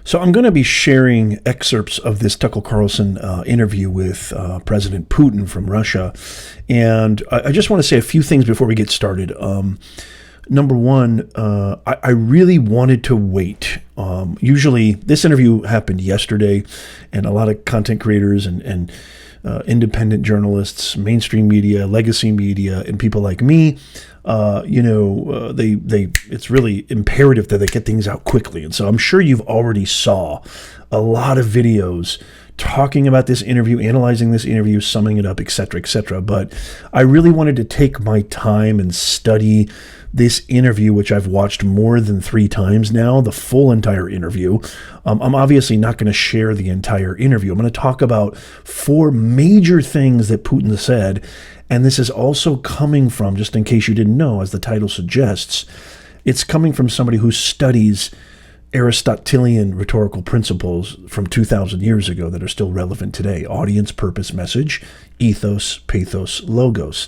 So I'm going to be sharing excerpts of this Tucker Carlson interview with President Putin from Russia. And I just want to say a few things before we get started. Number one, I really wanted to wait. Usually this interview happened yesterday, and a lot of content creators and independent journalists, mainstream media, legacy media, and people like me, it's really imperative that they get things out quickly. And so I'm sure you've already saw a lot of videos talking about this interview, analyzing this interview, summing it up, et cetera, but I really wanted to take my time and study this interview, which I've watched more than 3 times now, the full entire interview. I'm obviously not going to share the entire interview. I'm going to talk about 4 major things that Putin said, and this is also coming from, just in case you didn't know, as the title suggests, it's coming from somebody who studies Aristotelian rhetorical principles from 2,000 years ago that are still relevant today: audience, purpose, message, ethos, pathos, logos.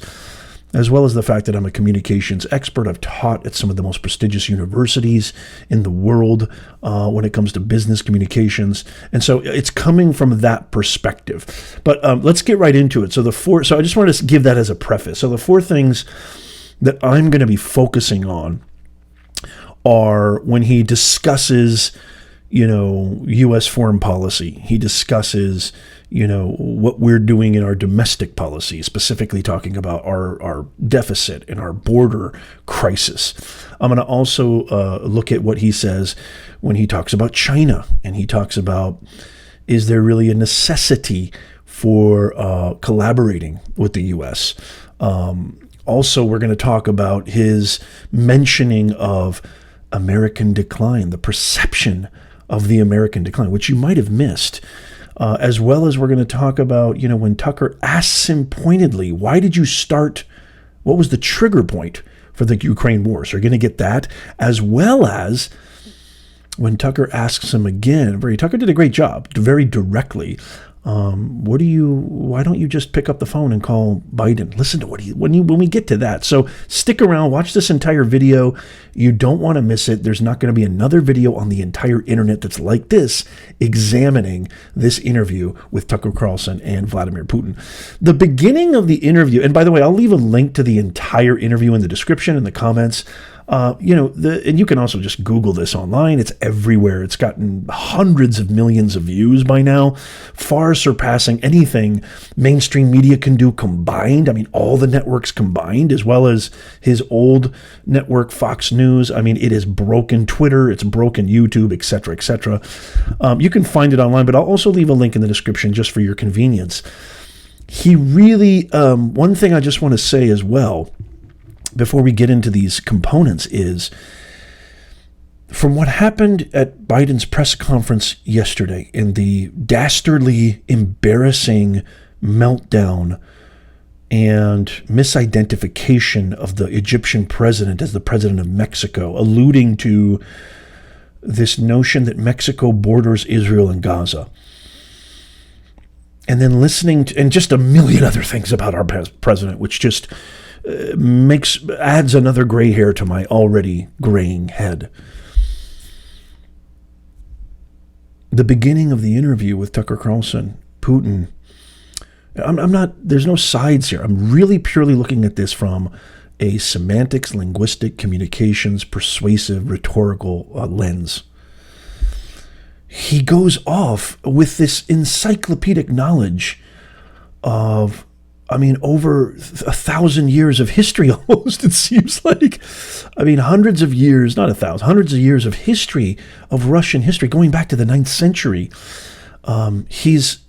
As well as the fact that I'm a communications expert. I've taught at some of the most prestigious universities in the world when it comes to business communications. And so it's coming from that perspective. But let's get right into it. So I just wanted to give that as a preface. So the 4 things that I'm going to be focusing on are when he discusses, U.S. foreign policy. He discusses, what we're doing in our domestic policy, specifically talking about our deficit and our border crisis. I'm going to also look at what he says when he talks about China, and he talks about, is there really a necessity for collaborating with the U.S.? Also, we're going to talk about his mentioning of American decline, the perception of the American decline, which you might have missed. As well as we're going to talk about, when Tucker asks him pointedly, why did you start, what was the trigger point for the Ukraine war? So you're going to get that, as well as when Tucker asks him again, Tucker did a great job, very directly, why don't you just pick up the phone and call Biden? Listen to when we get to that. So stick around, watch this entire video. You don't want to miss it. There's not going to be another video on the entire internet that's like this, examining this interview with Tucker Carlson and Vladimir Putin. The beginning of the interview, and by the way, I'll leave a link to the entire interview in the description, in the comments. And you can also just Google this online. It's everywhere. It's gotten hundreds of millions of views by now, far surpassing anything mainstream media can do combined. I mean, all the networks combined, as well as his old network, Fox News. I mean, it has broken Twitter. It's broken YouTube, et cetera, et cetera. You can find it online, but I'll also leave a link in the description just for your convenience. He really, one thing I just want to say as well, before we get into these components, is from what happened at Biden's press conference yesterday, in the dastardly, embarrassing meltdown and misidentification of the Egyptian president as the president of Mexico, alluding to this notion that Mexico borders Israel and Gaza. And then listening to, and just a million other things about our president, which just adds another gray hair to my already graying head. The beginning of the interview with Tucker Carlson, Putin, I'm not, there's no sides here. I'm really purely looking at this from a semantics, linguistic, communications, persuasive, rhetorical lens. He goes off with this encyclopedic knowledge of, over 1,000 years of history almost, it seems like. Hundreds of years, not 1,000, hundreds of years of history, of Russian history, going back to the 9th century.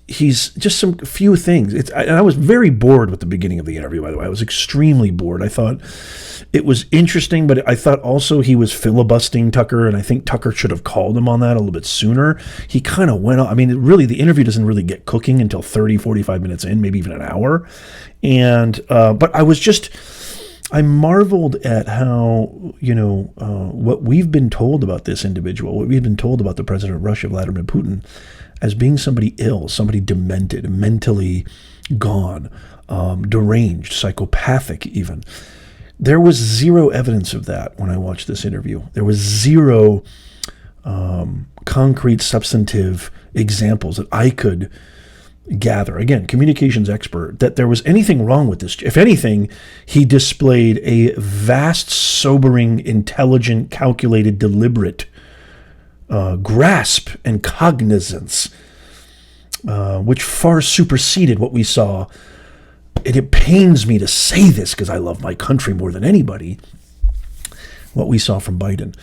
He's just some few things. And I was very bored with the beginning of the interview, by the way. I was extremely bored. I thought it was interesting, but I thought also he was filibustering Tucker, and I think Tucker should have called him on that a little bit sooner. He kind of went on. Really, the interview doesn't really get cooking until 30, 45 minutes in, maybe even an hour. And but I marveled at how, what we've been told about this individual, what we've been told about the president of Russia, Vladimir Putin, as being somebody ill, somebody demented, mentally gone, deranged, psychopathic even. There was zero evidence of that when I watched this interview. There was zero concrete, substantive examples that I could gather, again, communications expert, that there was anything wrong with this. If anything, he displayed a vast, sobering, intelligent, calculated, deliberate grasp and cognizance, which far superseded what we saw. And it pains me to say this because I love my country more than anybody, what we saw from Biden.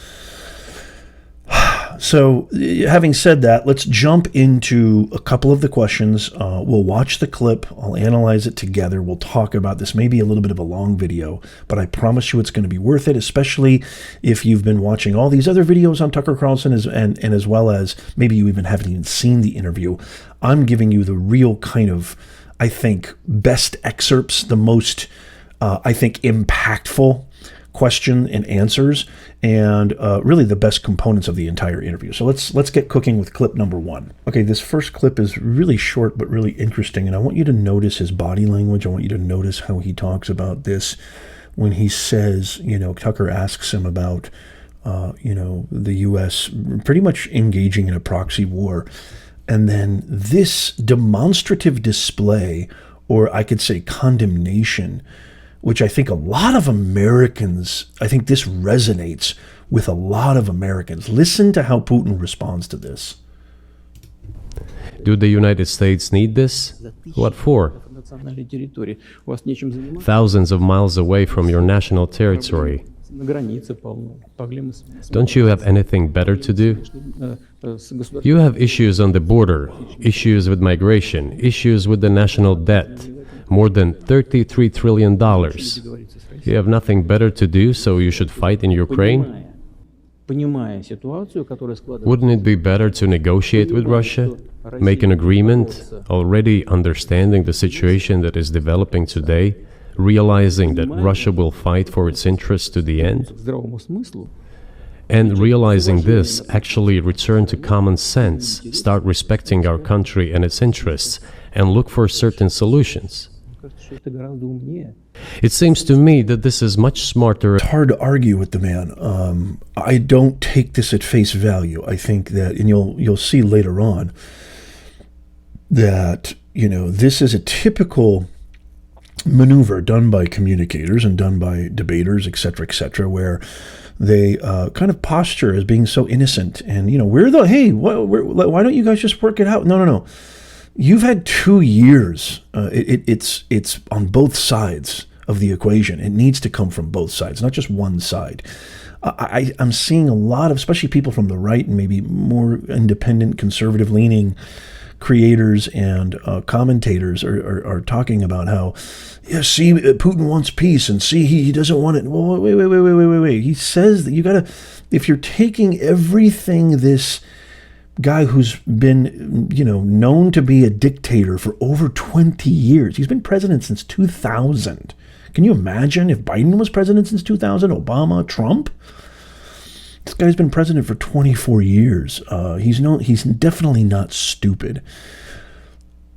So having said that, let's jump into a couple of the questions. We'll watch the clip. I'll analyze it together. We'll talk about this. Maybe a little bit of a long video, but I promise you it's going to be worth it, especially if you've been watching all these other videos on Tucker Carlson and as well as maybe you even haven't even seen the interview. I'm giving you the real kind of, I think, best excerpts, the most, I think, impactful question and answers, and really the best components of the entire interview. So let's get cooking with clip number one. Okay, this first clip is really short but really interesting, and I want you to notice his body language. I want you to notice how he talks about this when he says, Tucker asks him about, the U.S. pretty much engaging in a proxy war. And then this demonstrative display, or I could say condemnation, which I think a lot of Americans, I think this resonates with a lot of Americans. Listen to how Putin responds to this. Do the United States need this? What for? Thousands of miles away from your national territory. Don't you have anything better to do? You have issues on the border, issues with migration, issues with the national debt. More than $33 trillion. You have nothing better to do, so you should fight in Ukraine? Wouldn't it be better to negotiate with Russia? Make an agreement, already understanding the situation that is developing today, realizing that Russia will fight for its interests to the end? And realizing this, actually return to common sense, start respecting our country and its interests, and look for certain solutions. It seems to me that this is much smarter. It's hard to argue with the man. I don't take this at face value. I think that, and you'll see later on, that this is a typical maneuver done by communicators and done by debaters, etc., where they kind of posture as being so innocent, and why don't you guys just work it out? No. You've had 2 years. It's on both sides of the equation. It needs to come from both sides, not just one side. I'm seeing a lot of, especially people from the right and maybe more independent, conservative-leaning creators and commentators are talking about how, see, Putin wants peace, and see, he doesn't want it. Well, wait. He says that you got to, if you're taking everything this guy who's been, known to be a dictator for over 20 years. He's been president since 2000. Can you imagine if Biden was president since 2000? Obama, Trump? This guy's been president for 24 years. He's definitely not stupid.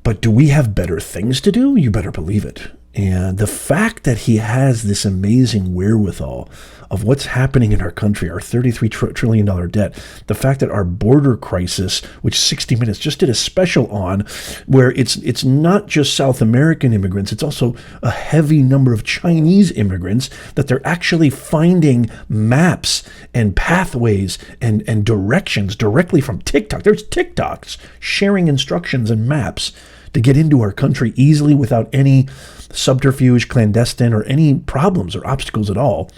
But do we have better things to do? You better believe it. And the fact that he has this amazing wherewithal of what's happening in our country, our $33 trillion debt, the fact that our border crisis, which 60 Minutes just did a special on, where it's not just South American immigrants, it's also a heavy number of Chinese immigrants, that they're actually finding maps and pathways and directions directly from TikTok. There's TikToks sharing instructions and maps to get into our country easily without any subterfuge, clandestine, or any problems or obstacles at all.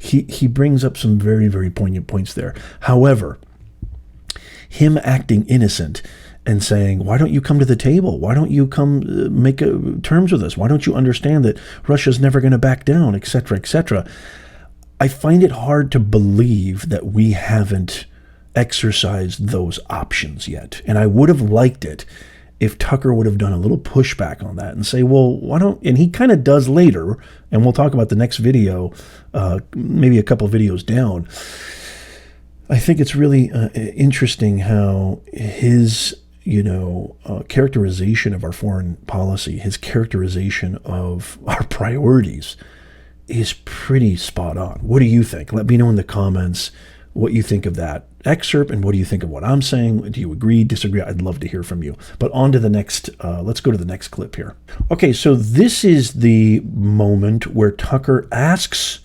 He brings up some very, very poignant points there. However, him acting innocent and saying, why don't you come to the table? Why don't you come make terms with us? Why don't you understand that Russia's never going to back down, etc., etc.? I find it hard to believe that we haven't exercised those options yet. And I would have liked it if Tucker would have done a little pushback on that and say, well, why don't, and he kind of does later, and we'll talk about the next video, maybe a couple of videos down. I think it's really interesting how his, characterization of our foreign policy, his characterization of our priorities is pretty spot on. What do you think? Let me know in the comments. what you think of that excerpt and what do you think of what I'm saying. Do you agree, disagree? I'd love to hear from you. But on to the next, let's go to the next clip here. Okay, so this is the moment where Tucker asks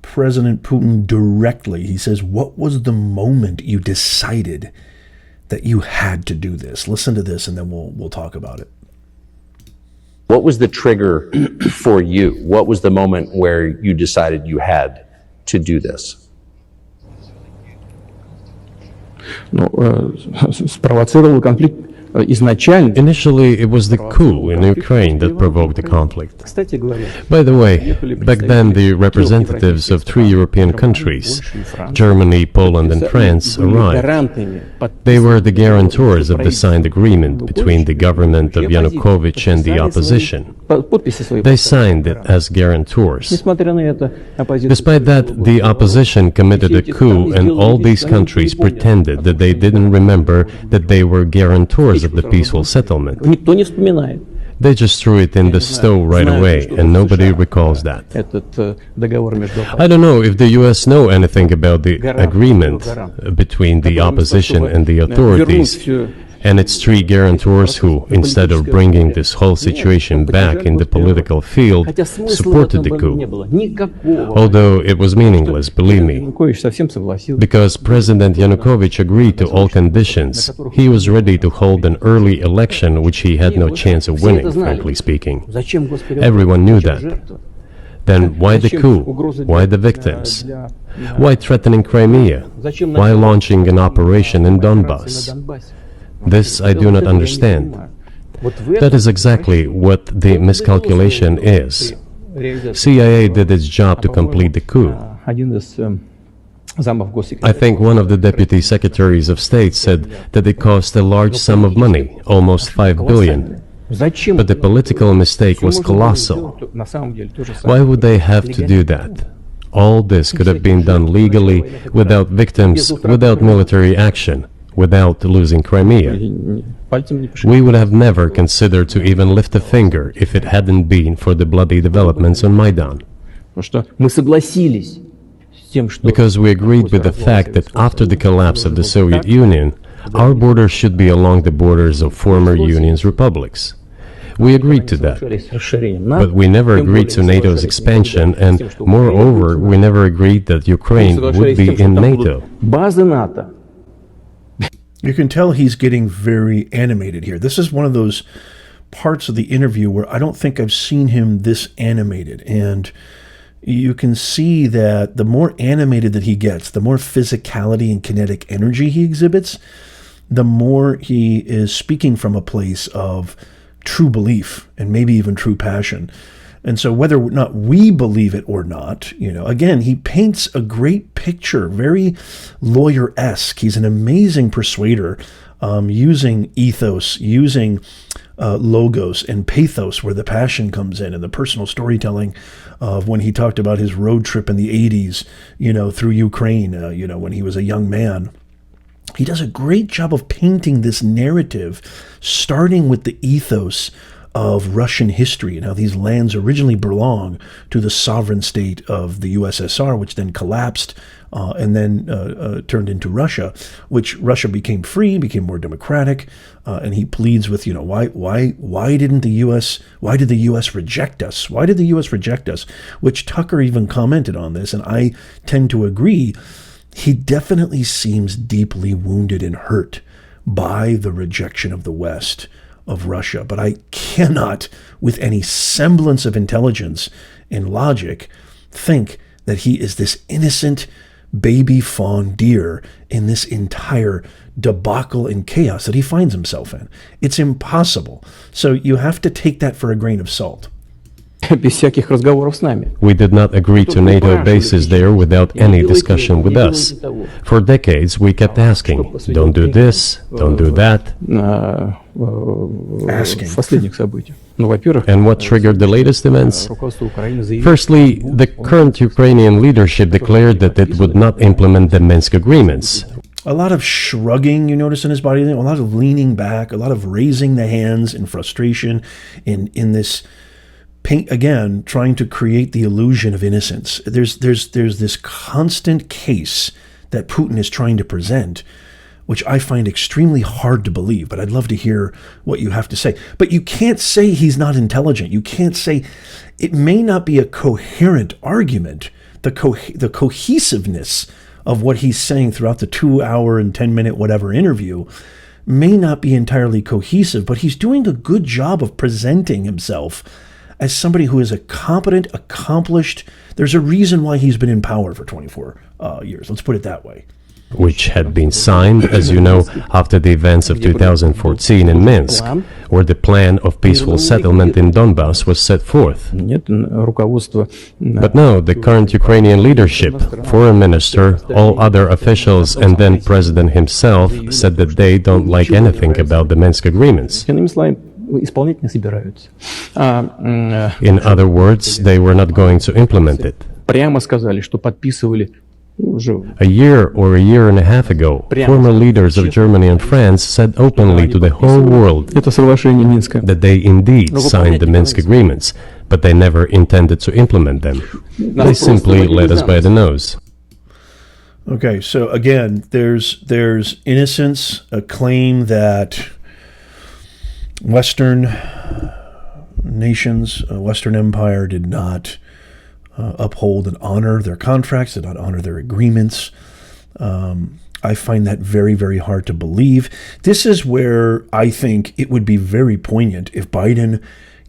President Putin directly. He says, what was the moment you decided that you had to do this? Listen to this and then we'll talk about it. What was the trigger for you? What was the moment where you decided you had to do this? Спровоцировал конфликт изначально. Initially, it was the coup in Ukraine that provoked the conflict. Кстати говоря, By the way, back then the representatives of 3 European countries, Germany, Poland and France, arrived. They were the guarantors of the signed agreement between the government of Yanukovych and the opposition. They signed it as guarantors. Несмотря на это, оппозиция. Despite that, the opposition committed a coup and all these countries pretended that they didn't remember that they were guarantors of the peaceful settlement. Никто не вспоминает They just threw it in the stove right away, and nobody recalls that. этот договор между. I don't know if the US know anything about the agreement between the opposition and the authorities, and its 3 guarantors who, instead of bringing this whole situation back in the political field, Хотя смысла в supported the этом не coup. было никакого. Although it was meaningless, believe me. Янукович совсем согласился. Because President Yanukovych agreed to all conditions, he was ready to hold an early election which he had no chance of winning, frankly speaking. Зачем, Господи? Everyone knew зачем that. жертва? Then why the coup? Why the victims? Why threatening Crimea? Why launching an operation in Donbass? This I do not understand. That is exactly what the miscalculation is. CIA did its job to complete the coup. Один из замов I госсекретаря. think one of the deputy secretaries of state said that it cost a large sum of money, almost 5 billion. Зачем? But the political mistake was colossal. На самом деле то же Why самое. would they have to do that? All this could have been done legally, without victims, without military action, without losing Crimea. Пальцем не пошевелить. We would have never considered to even lift a finger if it hadn't been for the bloody developments on Maidan. Потому что мы согласились с тем, что Because we agreed with the fact that after the collapse of the Soviet Union, our borders should be along the borders of former Union's republics. We agreed to that. с расширением But we never agreed to NATO's expansion, and moreover, we never agreed that Ukraine would be in NATO. Базы НАТО. You can tell he's getting very animated here. This is one of those parts of the interview where I don't think I've seen him this animated. And you can see that the more animated that he gets, the more physicality and kinetic energy he exhibits, the more he is speaking from a place of true belief and maybe even true passion. And so whether or not we believe it or not, again, he paints a great picture, very lawyer-esque. He's an amazing persuader, using ethos, using logos and pathos where the passion comes in, and the personal storytelling of when he talked about his road trip in the 80s, through Ukraine, when he was a young man. He does a great job of painting this narrative, starting with the ethos of Russian history and how these lands originally belong to the sovereign state of the USSR, which then collapsed and then turned into Russia, which Russia became free, became more democratic, and he pleads with, why did the U.S. reject us? Why did the U.S. reject us? Which Tucker even commented on this, and I tend to agree. He definitely seems deeply wounded and hurt by the rejection of the West, of Russia. But I cannot, with any semblance of intelligence and logic, think that he is this innocent baby fawn deer in this entire debacle and chaos that he finds himself in. It's impossible. So you have to take that for a grain of salt. без всяких разговоров с нами. We did not agree to NATO bases there without any discussion with us. For decades, we kept asking, don't do this, don't do that. Asking. В последних событиях. Ну, во-первых, And what triggered the latest events? руководство Украины заявило, Firstly, the current Ukrainian leadership declared that it would not implement the Minsk agreements. A lot of shrugging, you notice in his body, a lot of leaning back, a lot of raising the hands in frustration, in this paint, again, trying to create the illusion of innocence. There's this constant case that Putin is trying to present, which I find extremely hard to believe, but I'd love to hear what you have to say. But you can't say he's not intelligent. You can't say it may not be a coherent argument. The cohesiveness of what he's saying throughout the 2-hour and 10-minute whatever interview may not be entirely cohesive, but he's doing a good job of presenting himself as somebody who is a competent, accomplished. There's a reason why he's been in power for 24 years. Let's put it that way. Which had been signed, as you know, after the events of 2014 in Minsk, where the plan of peaceful settlement in Donbass was set forth. But now the current Ukrainian leadership, foreign minister, all other officials, and then president himself said that they don't like anything about the Minsk agreements. In other words, they were not going to implement it. A year or a year and a half ago, former leaders of Germany and France said openly to the whole world that they indeed signed the Minsk agreements, but they never intended to implement them. They simply led us by the nose. Okay, so again, there's innocence, a claim that Western nations, Western Empire did not uphold and honor their contracts, did not honor their agreements. I find that very, very hard to believe. This is where I think it would be very poignant if Biden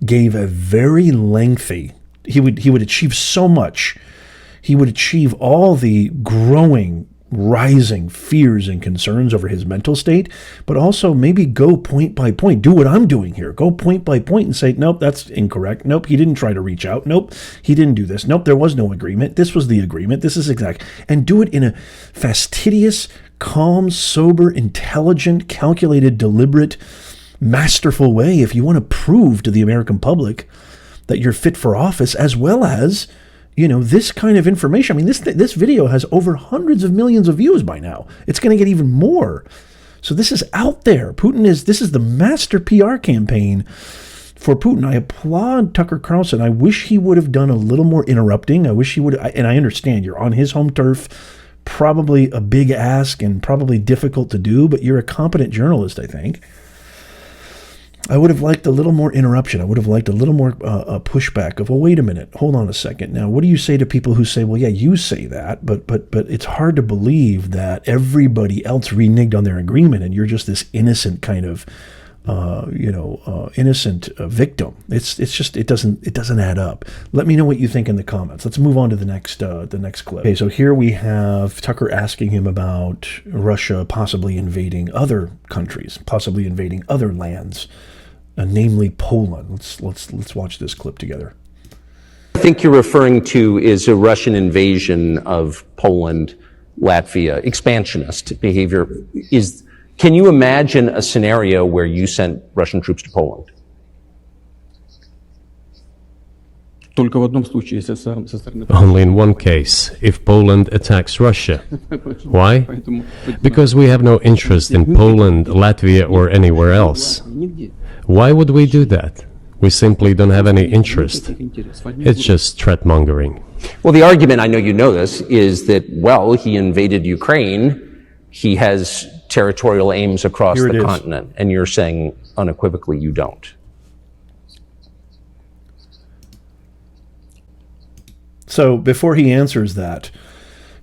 gave a very lengthy, he would achieve so much. He would achieve all the growing, rising fears and concerns over his mental state, but also maybe go point by point, do what I'm doing here, go point by point and say, nope, that's incorrect. Nope, he didn't try to reach out. Nope, he didn't do this. Nope, there was no agreement. This was the agreement. This is exact. And do it in a fastidious, calm, sober, intelligent, calculated, deliberate, masterful way if you want to prove to the American public that you're fit for office, as well as this kind of information. I mean, this video has over hundreds of millions of views by now. It's going to get even more. So this is out there. This is the master PR campaign for Putin. I applaud Tucker Carlson. I wish he would have done a little more interrupting. I wish he would, and I understand you're on his home turf, probably a big ask and probably difficult to do, but you're a competent journalist, I think. I would have liked a little more interruption. I would have liked a little more pushback of, well, wait a minute, hold on a second. Now, what do you say to people who say, well, yeah, you say that, but it's hard to believe that everybody else reneged on their agreement and you're just this innocent kind of, innocent victim. It's just, it doesn't add up. Let me know what you think in the comments. Let's move on to the next clip. Okay, so here we have Tucker asking him about Russia possibly invading other countries, possibly invading other lands. Namely Poland. Let's watch this clip together. I think you're referring to is a Russian invasion of Poland, Latvia, expansionist behavior. Can you imagine a scenario where you sent Russian troops to Poland? Only in one case, if Poland attacks Russia. Why? Because we have no interest in Poland, Latvia, or anywhere else. Why would we do that? We simply don't have any interest. It's just threat-mongering. Well, the argument, I know you know this, is that, well, he invaded Ukraine. He has territorial aims across the continent. And you're saying unequivocally you don't. So before he answers that,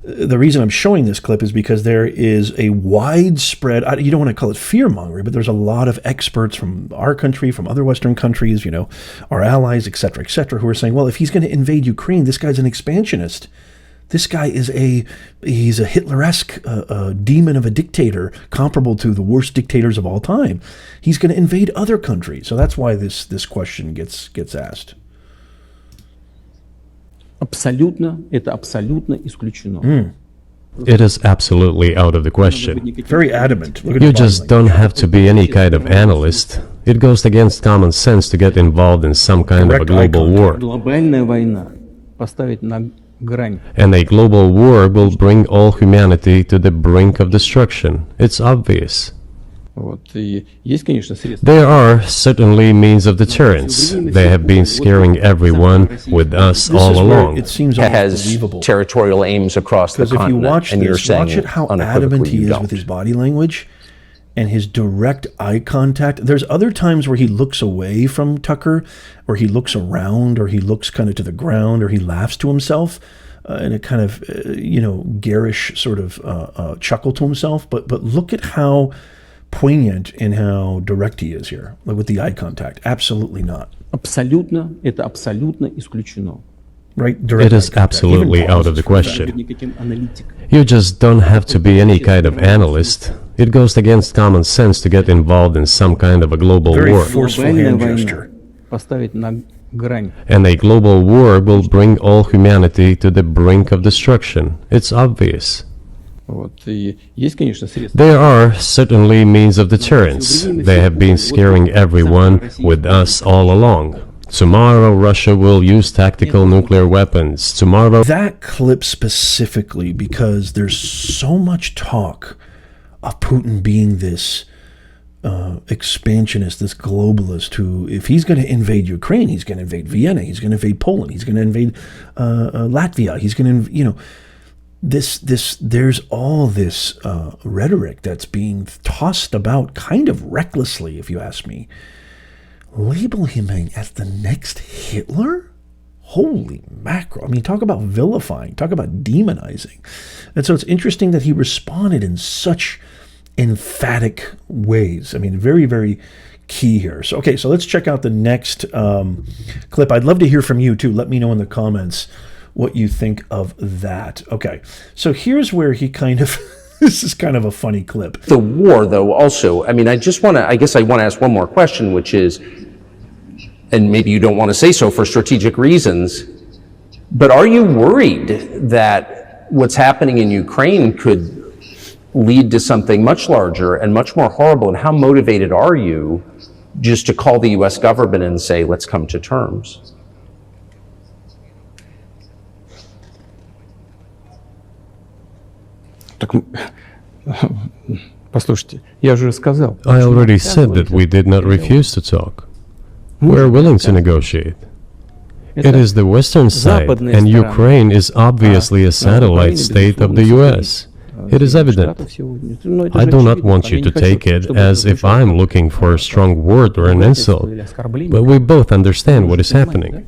the reason I'm showing this clip is because there is a widespread, you don't want to call it fear-mongering, but there's a lot of experts from our country, from other Western countries, our allies, et cetera, who are saying, well, if he's going to invade Ukraine, this guy's an expansionist. This guy is he's a Hitler-esque demon of a dictator, comparable to the worst dictators of all time. He's going to invade other countries. So that's why this question gets asked. Это абсолютно исключено. It is absolutely out of the question. Very adamant. You just don't have to be any kind of analyst. It goes against common sense to get involved in some kind of a global war. Глобальная война поставить на грань. And a global war will bring all humanity to the brink of destruction. It's obvious. There are certainly means of deterrence. They have been scaring everyone with us This all is where along. it seems almost has believable. territorial aims across the Because if you continent, watch and you're this, saying watch it how adamant unequivocally he you is don't. with his body language and his direct eye contact. There's other times where he looks away from Tucker, or he looks around, or he looks kind of to the ground, or he laughs to himself in a kind of, garish sort of chuckle to himself. But look at how poignant and how direct he is here with the eye contact. Absolutely not. Это абсолютно исключено. Right? Direct It is eye contact. Even absolutely out of pauses the for a second. question. Никаким аналитиком. You just don't have to be any kind of analyst. It goes against common sense to get involved in some kind of a global Very war. forceful Глобальная hand война gesture. поставить на грань. And a global war will bring all humanity to the brink of destruction. It's obvious. И есть, конечно, средства. There are certainly means of deterrence. They have been scaring everyone with us all along. Tomorrow Russia will use tactical nuclear weapons. Tomorrow That clip specifically, because there's so much talk of Putin being this expansionist, this globalist who, if he's going to invade Ukraine, he's going to invade Vienna, he's going to invade Poland, he's going to invade Latvia, he's going to, there's all this rhetoric that's being tossed about kind of recklessly, if you ask me. Label him as the next Hitler? Holy mackerel. I mean, talk about vilifying, talk about demonizing. And so it's interesting that he responded in such emphatic ways. I mean, very, very key here. So, okay, so let's check out the next clip. I'd love to hear from you, too. Let me know in the comments what you think of that. Okay, so here's where he kind of... This is kind of a funny clip. The war, though, also, I mean, I guess I want to ask one more question, which is, and maybe you don't want to say so for strategic reasons, but are you worried that what's happening in Ukraine could lead to something much larger and much more horrible? And how motivated are you just to call the U.S. government and say, let's come to terms? Так, послушайте, я уже сказал. I already said that we did not refuse to talk. We're willing to negotiate. It is the Western side, and Ukraine is obviously a satellite state of the US. It is evident. I do not want you to take it as if I'm looking for a strong word or an insult, but we both understand what is happening.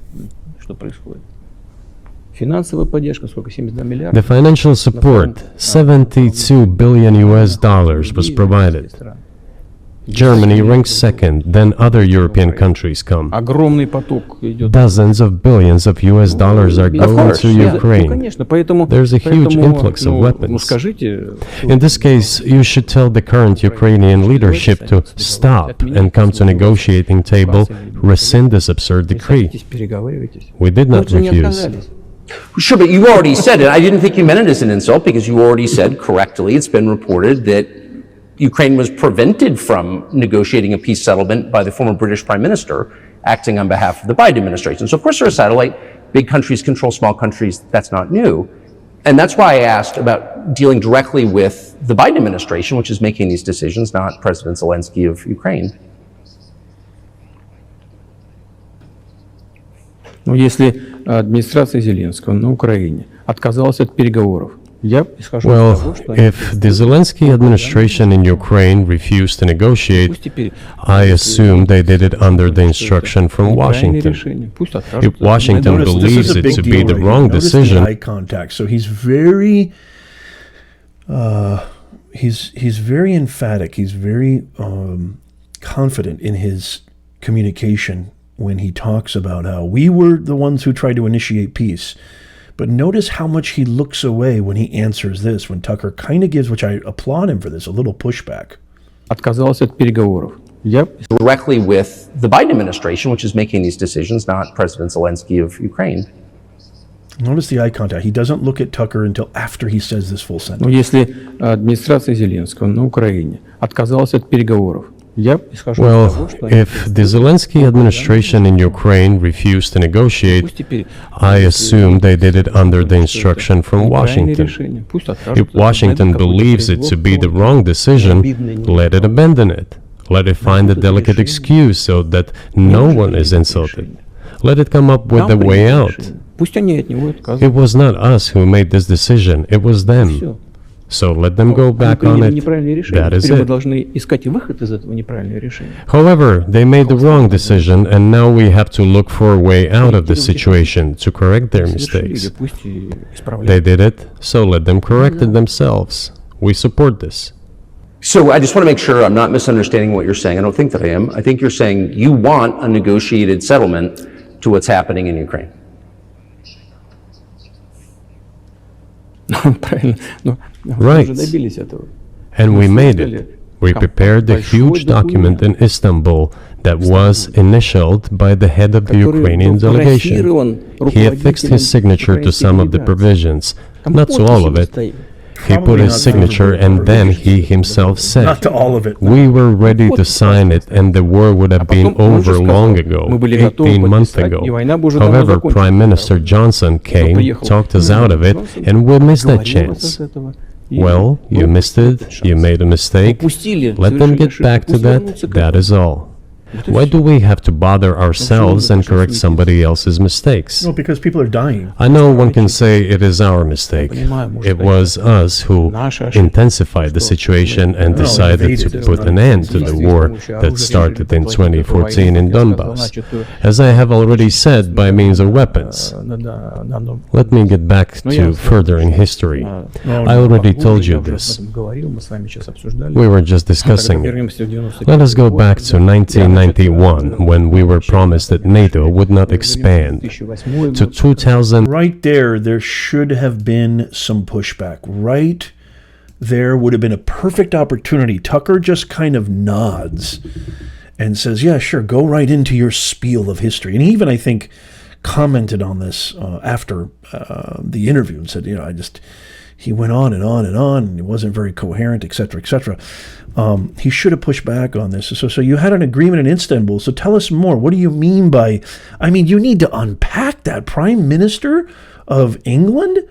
The financial support, 72 billion US dollars, was provided. Germany ranks second, then other European countries come. Dozens of billions of US dollars are going to Ukraine. There's a huge influx of weapons. In this case, you should tell the current Ukrainian leadership to stop and come to negotiating table, rescind this absurd decree. We did not refuse. Sure, but you already said it. I didn't think you meant it as an insult, because you already said correctly, it's been reported that Ukraine was prevented from negotiating a peace settlement by the former British Prime Minister acting on behalf of the Biden administration. So of course they're a satellite. Big countries control small countries. That's not new. And that's why I asked about dealing directly with the Biden administration, which is making these decisions, not President Zelensky of Ukraine. Ну, если администрация Зеленского на Украине отказалась от переговоров, я исхожу из того, Well, что они if the Zelensky administration in Ukraine refused to negotiate, I assume they did it under the instruction from Washington. решение. Пусть откажутся. If Washington Notice this believes is a it big to be deal the right wrong here. Notice decision, the eye contact. So he's very, he's very emphatic. He's very confident in his communication when he talks about how we were the ones who tried to initiate peace. But notice how much he looks away when he answers this, when Tucker kind of gives, which I applaud him for this, a little pushback. Отказалась от переговоров. Я Directly with the Biden administration, which is making these decisions, not President Zelensky of Ukraine. Notice the eye contact. He doesn't look at Tucker until after he says this full Ну, sentence. если администрация Зеленского на Украине отказалась от переговоров, Well, if the Zelensky administration in Ukraine refused to negotiate, I assume they did it under the instruction from Washington. If Washington believes it to be the wrong decision, let it abandon it. Let it find a delicate excuse so that no one is insulted. Let it come up with a way out. It was not us who made this decision, it was them. So let them go back on it. That is it. However, they made the wrong decision, and now we have to look for a way out of the situation to correct their mistakes. They did it, so let them correct it themselves. We support this. So I just want to make sure I'm not misunderstanding what you're saying. I don't think that I am. I think you're saying you want a negotiated settlement to what's happening in Ukraine. Right. And we made it. We prepared a huge document in Istanbul that was initialed by the head of the Ukrainian delegation. He affixed his signature to some of the provisions, not to all of it. He put his signature and then he himself said, Not to all of it. we were ready to sign it and the war would have been over long ago, 18 months ago. However, Prime Minister Johnson came, talked us out of it, and we missed that chance. Well, you missed it, you made a mistake, let them get back to that, that is all. Why do we have to bother ourselves and correct somebody else's mistakes? No, because people are dying. I know one can say it is our mistake. It was us who intensified the situation and decided to put an end to the war that started in 2014 in Donbass, as I have already said, by means of weapons. Let me get back to furthering history. I already told you this. We were just discussing it. Let us go back to 1991, when we were promised that NATO would not expand, to 2000. Right there should have been some pushback. Right there would have been a perfect opportunity. Tucker just kind of nods and says, yeah, sure, go right into your spiel of history. And he even, I think, commented on this after the interview and said, he went on and on and on, and he wasn't very coherent, etc., etc. He should have pushed back on this. So you had an agreement in Istanbul. So tell us more. What do you mean by, you need to unpack that. Prime Minister of England,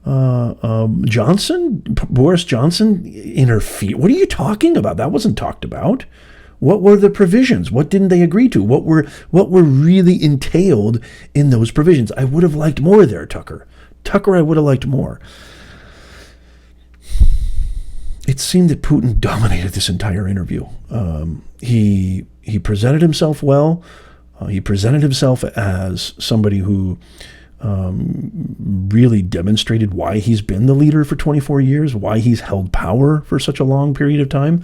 Boris Johnson, interfered. What are you talking about? That wasn't talked about. What were the provisions? What didn't they agree to? What were really entailed in those provisions? I would have liked more there, Tucker. I would have liked more. It seemed that Putin dominated this entire interview. He presented himself well. He presented himself as somebody who really demonstrated why he's been the leader for 24 years, why he's held power for such a long period of time.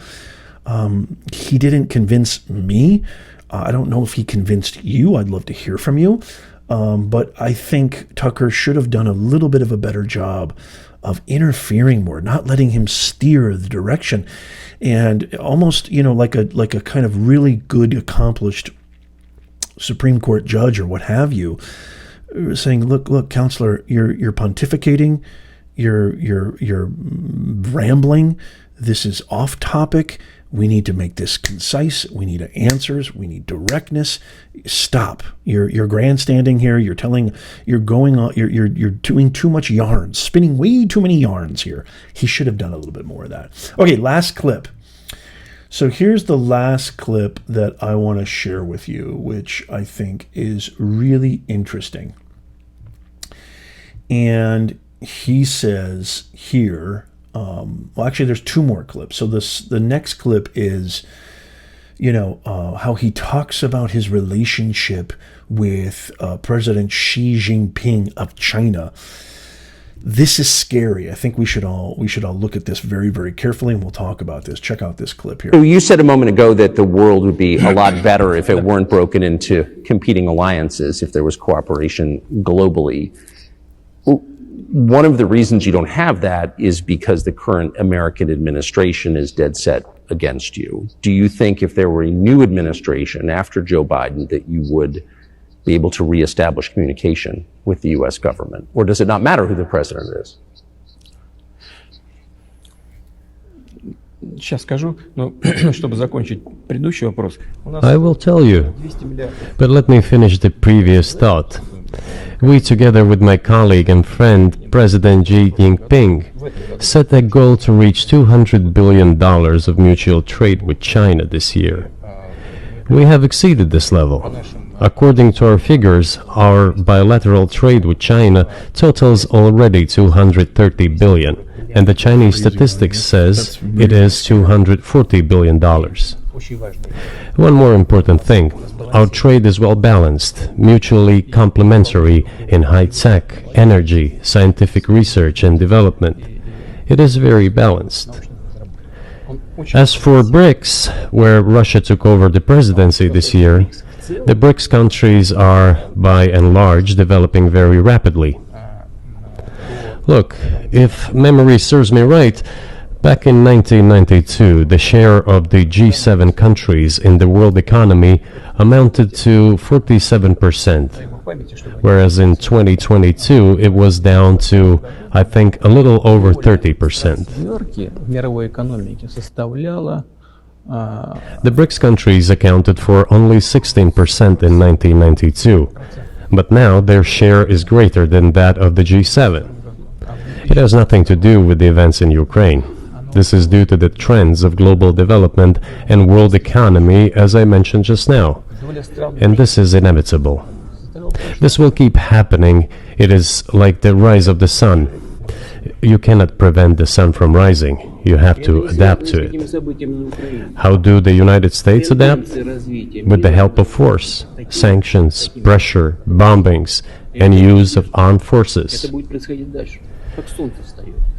He didn't convince me. I don't know if he convinced you. I'd love to hear from you. But I think Tucker should have done a little bit of a better job of interfering more, not letting him steer the direction, and almost, like a kind of really good, accomplished Supreme Court judge or what have you, saying, look, counselor, you're pontificating, you're rambling. This is off topic. We need to make this concise. We need answers. We need directness. Stop. You're grandstanding here. You're doing too much yarns, spinning way too many yarns here. He should have done a little bit more of that. Okay, last clip. So here's the last clip that I want to share with you, which I think is really interesting. And he says here, well, actually, there's two more clips. So the next clip is, how he talks about his relationship with President Xi Jinping of China. This is scary. I think we should all look at this very, very carefully, and we'll talk about this. Check out this clip here. So you said a moment ago that the world would be a lot better if it weren't broken into competing alliances, if there was cooperation globally. One of the reasons you don't have that is because the current American administration is dead set against you. Do you think if there were a new administration after Joe Biden that you would be able to reestablish communication with the U.S. government? Or does it not matter who the president is? Сейчас скажу, но чтобы закончить предыдущий вопрос. I will tell you, but let me finish the previous thought. We, together with my colleague and friend, President Xi Jinping, set a goal to reach $200 billion of mutual trade with China this year. We have exceeded this level. According to our figures, our bilateral trade with China totals already $230 billion, and the Chinese statistics says it is $240 billion. One more important thing, our trade is well balanced, mutually complementary in high-tech, energy, scientific research and development. It is very balanced. As for BRICS, where Russia took over the presidency this year, the BRICS countries are, by and large, developing very rapidly. Look, if memory serves me right, back in 1992, the share of the G7 countries in the world economy amounted to 47%, whereas in 2022 it was down to, I think, a little over 30%. Мировой экономики составляла The BRICS countries accounted for only 16% in 1992, but now their share is greater than that of the G7. It has nothing to do with the events in Ukraine. This is due to the trends of global development and world economy, as I mentioned just now, and this is inevitable. This will keep happening. It is like the rise of the sun. You cannot prevent the sun from rising. You have to adapt to it. How do the United States adapt? With the help of force, sanctions, pressure, bombings, and use of armed forces.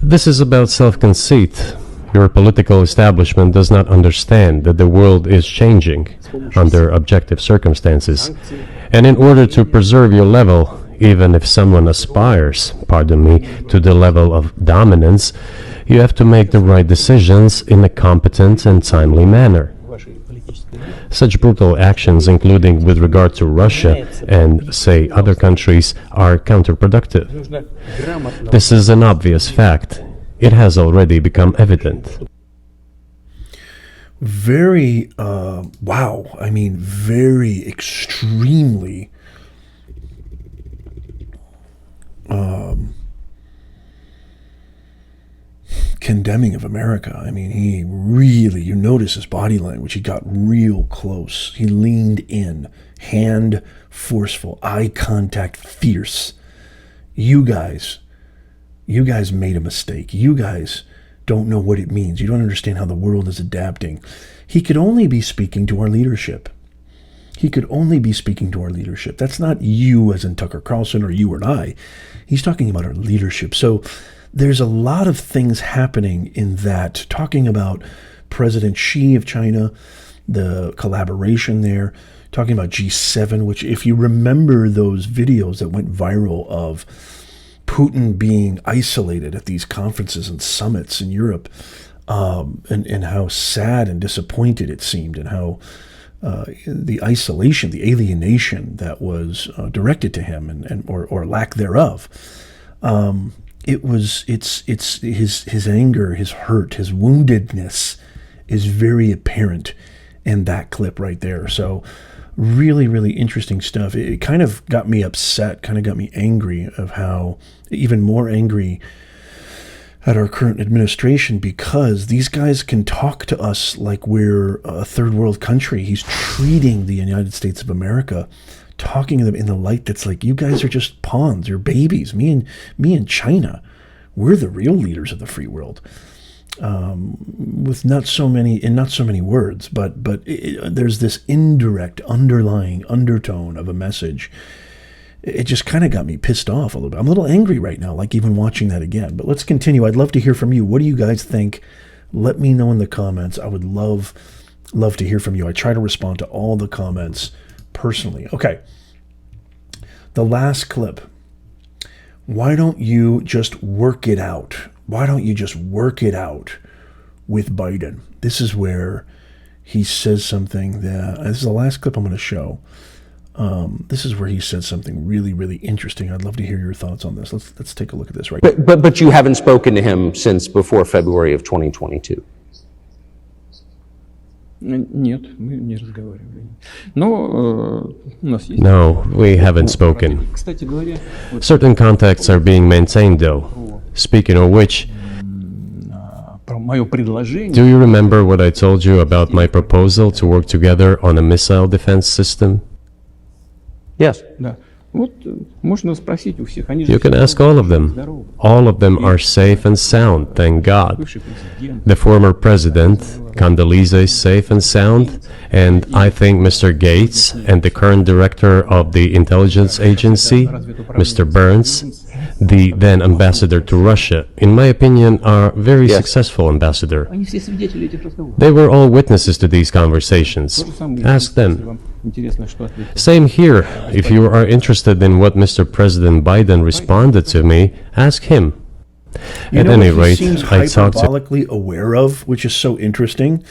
This is about self-conceit. Your political establishment does not understand that the world is changing under objective circumstances. And in order to preserve your level, even if someone aspires, pardon me, to the level of dominance, you have to make the right decisions in a competent and timely manner. Such brutal actions, including with regard to Russia and, say, other countries, are counterproductive. This is an obvious fact. It has already become evident. Very, wow. I mean, very extremely condemning of America. I mean, he really, you notice his body language. He got real close. He leaned in, hand forceful, eye contact fierce. You guys made a mistake. You guys don't know what it means. You don't understand how the world is adapting. He could only be speaking to our leadership. He could only be speaking to our leadership. That's not you as in Tucker Carlson or you or I. He's talking about our leadership. So there's a lot of things happening in that, talking about President Xi of China, the collaboration there, talking about G7, which if you remember those videos that went viral of Putin being isolated at these conferences and summits in Europe, and how sad and disappointed it seemed, and how the isolation, the alienation that was directed to him, and or lack thereof. It's his anger, his hurt, his woundedness is very apparent in that clip right there. So really, really interesting stuff. It kind of got me upset, kind of got me angry, of how even more angry at our current administration, because these guys can talk to us like we're a third world country. He's treating the United States of America, talking to them in the light that's like, you guys are just pawns, you're babies. Me and China, we're the real leaders of the free world. With not so many words, but there's this indirect, underlying undertone of a message. It just kind of got me pissed off a little bit. I'm a little angry right now, like even watching that again. But let's continue. I'd love to hear from you. What do you guys think? Let me know in the comments. I would love to hear from you. I try to respond to all the comments personally. Okay. The last clip. Why don't you just work it out? Why don't you just work it out with Biden? This is where he says something that, this is the last clip I'm going to show. This is where he said something really, really interesting. I'd love to hear your thoughts on this. Let's take a look at this right now. But you haven't spoken to him since before February of 2022. Нет, мы не разговаривали. Но у нас есть... No, we haven't spoken. Кстати говоря, вот Certain contacts are being maintained, though. Speaking of which, про мое предложение... do you remember what I told you about my proposal to work together on a missile defense system? Yes. Да. Вот можно спросить у всех. Они же You can все ask all of them. здоровы. All of them are safe and sound, thank God. Бывший президент. The former president, Condoleezza, is safe and sound, and I think Mr. Gates and the current director of the intelligence agency, Mr. Burns, the then ambassador to Russia, in my opinion, are very Yes. successful ambassador. Они все свидетели этих разговоров. They were all witnesses to these conversations. То же самое, Ask если them. вам интересно, что ответить. Same here. If you are interested in what Mr. President Biden responded to me, ask him. You At know any what he rate, seems I talked to hyperbolically aware of, which is so interesting.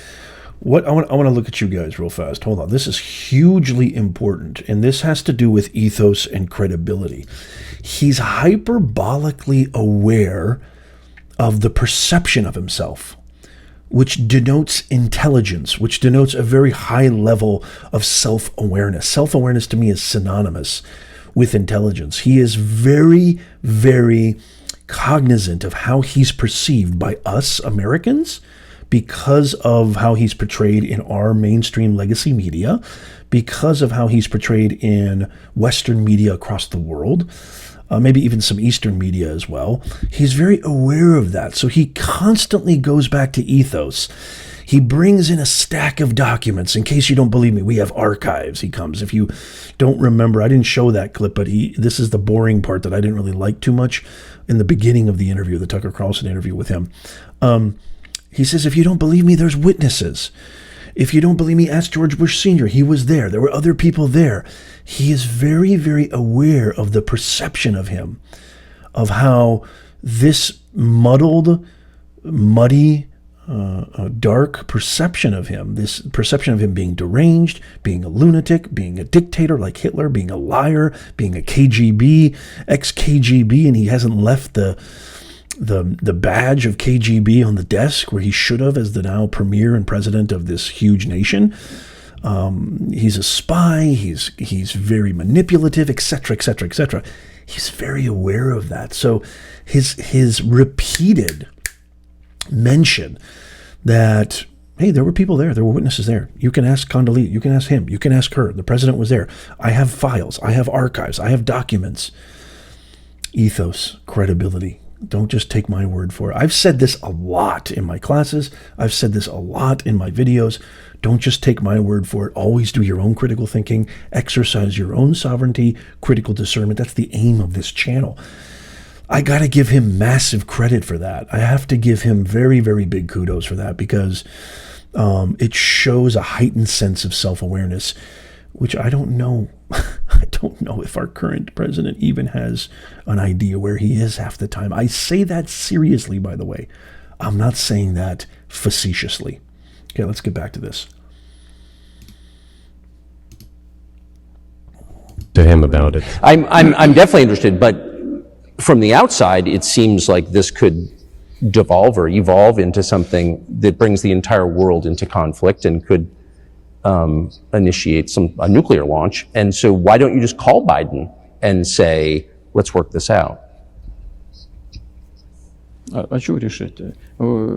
What I want to look at you guys real fast. Hold on. This is hugely important, and this has to do with ethos and credibility. He's hyperbolically aware of the perception of himself, which denotes intelligence, which denotes a very high level of self-awareness. Self-awareness to me is synonymous with intelligence. He is very, very cognizant of how he's perceived by us Americans because of how he's portrayed in our mainstream legacy media, because of how he's portrayed in Western media across the world, maybe even some Eastern media as well. He's very aware of that. So he constantly goes back to ethos. He brings in a stack of documents. In case you don't believe me, we have archives. He comes. If you don't remember, I didn't show that clip, but this is the boring part that I didn't really like too much in the beginning of the interview, the Tucker Carlson interview with him. He says, if you don't believe me, there's witnesses. If you don't believe me, ask George Bush Sr. He was there. There were other people there. He is very, very aware of the perception of him, of how this muddled, muddy, dark perception of him, this perception of him being deranged, being a lunatic, being a dictator like Hitler, being a liar, being a KGB, ex-KGB, and he hasn't left the badge of KGB on the desk where he should have as the now premier and president of this huge nation. He's a spy. He's very manipulative, etc., etc., etc. He's very aware of that. So his repeated mention that, hey, there were people there, there were witnesses there. You can ask Condoleezza, you can ask him, you can ask her. The president was there. I have files, I have archives, I have documents. Ethos, credibility. Don't just take my word for it. I've said this a lot in my classes. I've said this a lot in my videos. Don't just take my word for it. Always do your own critical thinking. Exercise your own sovereignty, critical discernment. That's the aim of this channel. I got to give him massive credit for that. I have to give him very, very big kudos for that because it shows a heightened sense of self-awareness, which I don't know. I don't know if our current president even has an idea where he is half the time. I say that seriously, by the way. I'm not saying that facetiously. Okay, let's get back to this. to him about it. I'm definitely interested, but from the outside, it seems like this could devolve or evolve into something that brings the entire world into conflict and could initiate a nuclear launch. And so why don't you just call Biden and say, let's work this out? Что решить?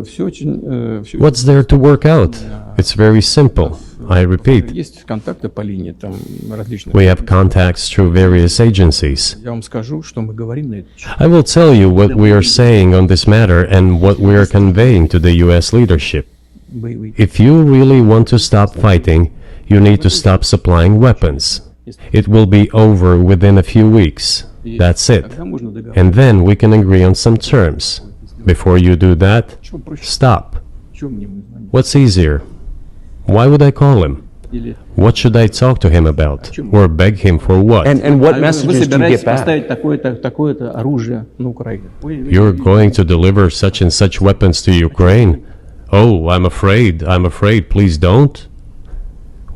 Все очень... What's there to work out? It's very simple. I repeat, Есть контакты по линии, там различные... we have contacts through various agencies. Я вам скажу, что мы говорим на это. I will tell you what we are saying on this matter and what we are conveying to the US leadership. If you really want to stop fighting, you need to stop supplying weapons. It will be over within a few weeks. That's it. And then we can agree on some terms. Before you do that, stop. What's easier? Why would I call him? What should I talk to him about? Or beg him for what? And what messages do you get back? Такое-то оружие на Украину. You're going to deliver such and such weapons to Ukraine? Oh, I'm afraid, please don't.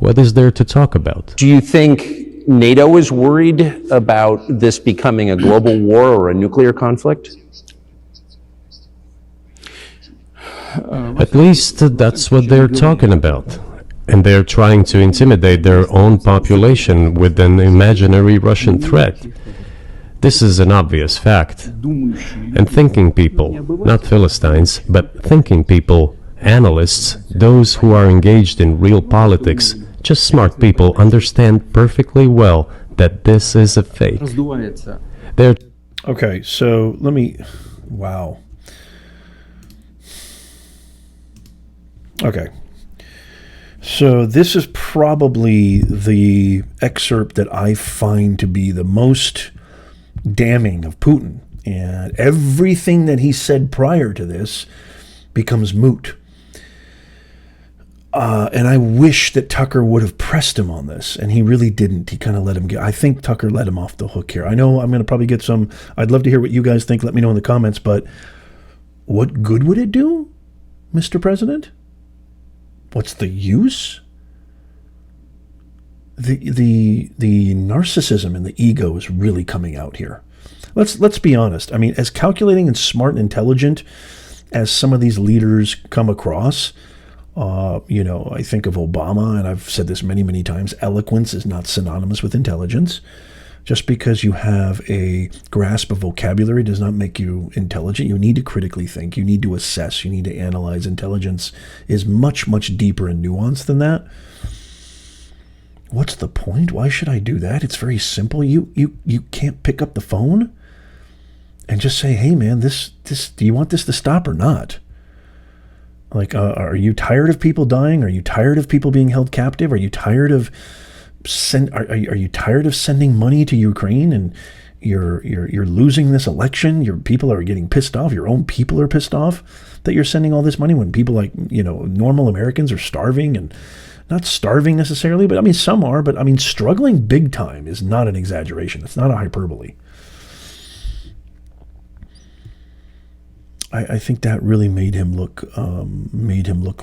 What is there to talk about? Do you think NATO is worried about this becoming a global war or a nuclear conflict? At least that's what they're talking about. And they're trying to intimidate their own population with an imaginary Russian threat. This is an obvious fact. And thinking people, not Philistines, but thinking people, analysts, those who are engaged in real politics, just smart people, understand perfectly well that this is a fake. They're Okay, so let me... Wow. Okay. So this is probably the excerpt that I find to be the most damning of Putin. And everything that he said prior to this becomes moot. And I wish that Tucker would have pressed him on this, and he really didn't. He kind of let him get... I think Tucker let him off the hook here. I know I'm going to probably get some... I'd love to hear what you guys think. Let me know in the comments, but what good would it do, Mr. President? What's the use? The narcissism and the ego is really coming out here. Let's be honest. I mean, as calculating and smart and intelligent as some of these leaders come across, I think of Obama, and I've said this many, many times, eloquence is not synonymous with intelligence. Just because you have a grasp of vocabulary does not make you intelligent. You need to critically think. You need to assess. You need to analyze. Intelligence is much, much deeper and nuanced than that. What's the point? Why should I do that? It's very simple. You can't pick up the phone and just say, hey, man, this do you want this to stop or not? Like, are you tired of people dying? Are you tired of people being held captive? Are you tired of are you tired of sending money to Ukraine and you're losing this election? Your people are getting pissed off. Your own people are pissed off that you're sending all this money when people like, normal Americans are starving, and not starving necessarily, but I mean, some are, but I mean, struggling big time is not an exaggeration. It's not a hyperbole. I think that really made him look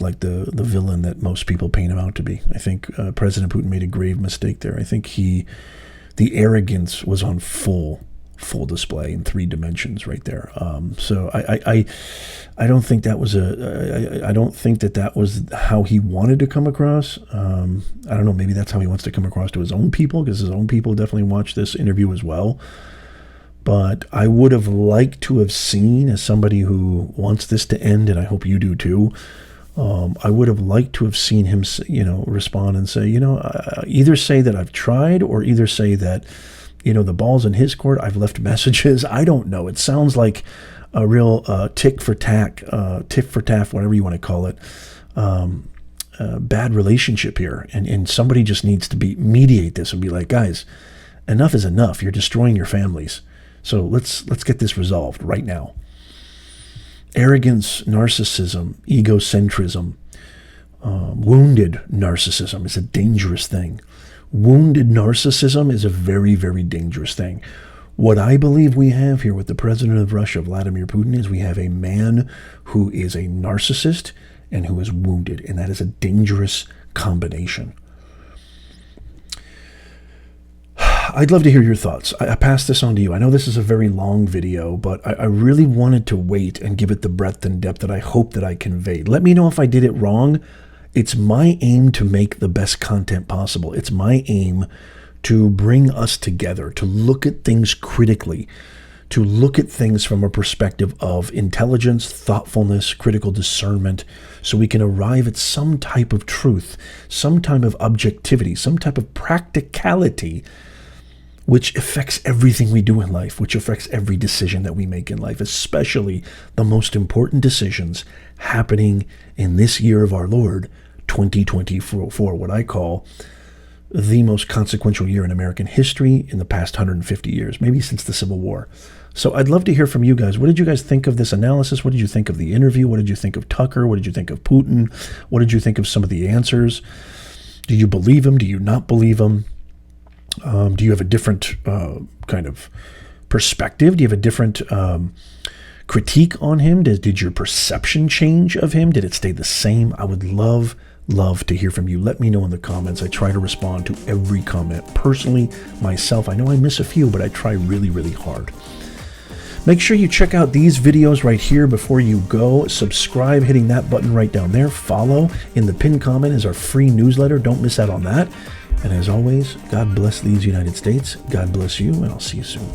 like the villain that most people paint him out to be. I think President Putin made a grave mistake there. I think the arrogance was on full display in 3 dimensions right there. So I don't think that was I don't think that was how he wanted to come across. I don't know. Maybe that's how he wants to come across to his own people, because his own people definitely watched this interview as well. But I would have liked to have seen, as somebody who wants this to end, and I hope you do too, I would have liked to have seen him, respond and say, either say that I've tried, or either say that, the ball's in his court. I've left messages. I don't know. It sounds like a real tick for tack, whatever you want to call it, bad relationship here. And somebody just needs to mediate this and be like, guys, enough is enough. You're destroying your families. So let's get this resolved right now. Arrogance, narcissism, egocentrism, wounded narcissism is a dangerous thing. Wounded narcissism is a very, very dangerous thing. What I believe we have here with the president of Russia, Vladimir Putin, is we have a man who is a narcissist and who is wounded, and that is a dangerous combination. I'd love to hear your thoughts. I pass this on to you. I know this is a very long video, but I really wanted to wait and give it the breadth and depth that I hope that I conveyed. Let me know if I did it wrong. It's my aim to make the best content possible. It's my aim to bring us together, to look at things critically, to look at things from a perspective of intelligence, thoughtfulness, critical discernment, so we can arrive at some type of truth, some type of objectivity, some type of practicality, which affects everything we do in life, which affects every decision that we make in life, especially the most important decisions happening in this year of our Lord, 2024, what I call the most consequential year in American history in the past 150 years, maybe since the Civil War. So I'd love to hear from you guys. What did you guys think of this analysis? What did you think of the interview? What did you think of Tucker? What did you think of Putin? What did you think of some of the answers? Do you believe him? Do you not believe him? Do you have a different kind of perspective? Do you have a different critique on him? Did your perception change of him? Did it stay the same? I would love to hear from you. Let me know in the comments. I try to respond to every comment personally myself. I know I miss a few, but I try really, really hard. Make sure you check out these videos right here before you go. Subscribe, hitting that button right down there. Follow in the pinned comment is our free newsletter. Don't miss out on that. And as always, God bless these United States. God bless you, and I'll see you soon.